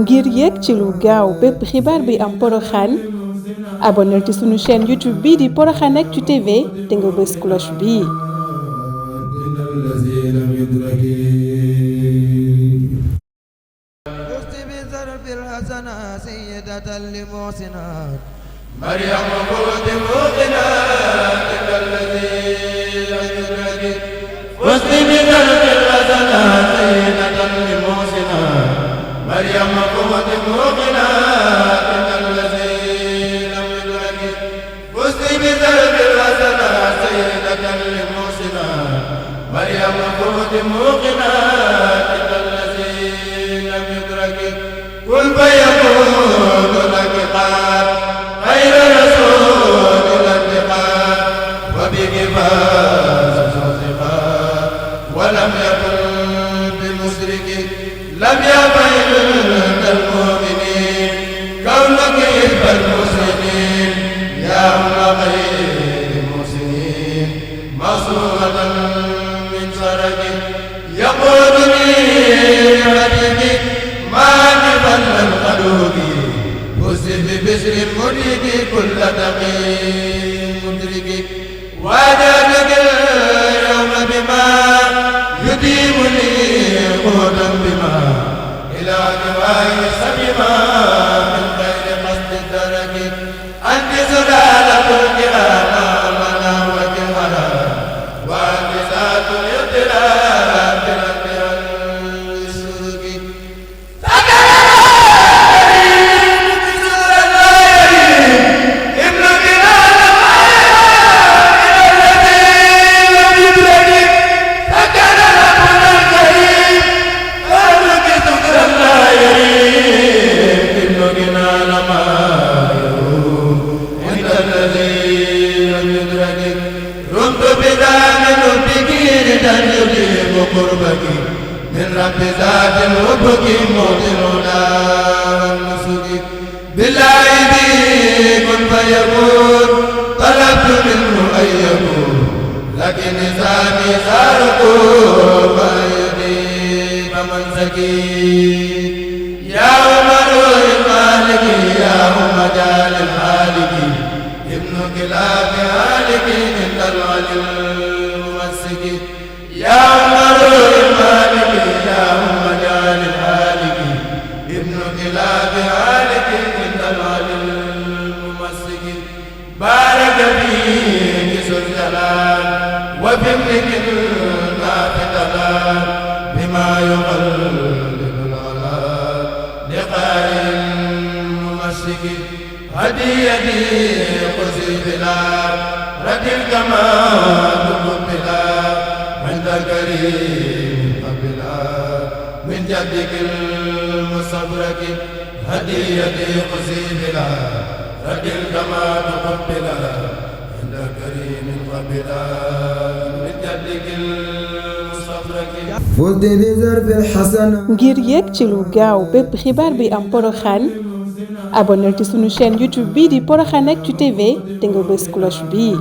ngir yéeg ci lu gaaw bépp xibaar bi am Porokhane abonneel ci sunu chaîne YouTube bii di Porokhane Actu TV te nga bës cloche bii. مريم قوة موقنا إن الذي لم يدرك فزت بذنب الحسنة سيدة لمحسنا مريم قوة موقنا إن الذي لم يدرك قل فيكون لك قال خير رسول الانتقال وبك فاز صدقا ولم يكن بمشرك لم يبين المؤمنين كونك إلف المسلمين يا أم غير المسلمين مصورة من سرك يقودني حبيبي ما نفل القلوب فزت ببشر المدرك كل تقي مدرك وجدك اليوم بما يديم لي قولا بما إلى جواه سبما من غير قصد الدرك أنت سلالة الكرامة منا وجهها وأنت ذات الاطلاع بربها السلوك من رب ذات الوفق موطننا والنسك بالله بي كن فيكون طلبت منه أن يكون لكن نظامي سارقوا فيدي فمن زكي يا عمر المالك يا أم جال المالك ابن كلاب هالك عند الولي الممسك يا عمر المالك يا أم جال الهالك ابن كلاب هالك عند الولي الممسك بارك فيك ذو الجلال وفي ابنك النافذة بما يقلل الغلال لقارئ ممسك هديتي خذي بلا رد الكمال مقبلا عند الكريم قبلا من جدك المصبرك هديتي خذي بلا رد الكمال مقبلا عند الكريم قبلا من جدك المصبرك ngir yéeg ci lu gaaw bépp xibaar bi am Porokhane abonneel ci sunu chaîne YouTube bii di Porokhane Actu TV te nga bës cloche bii.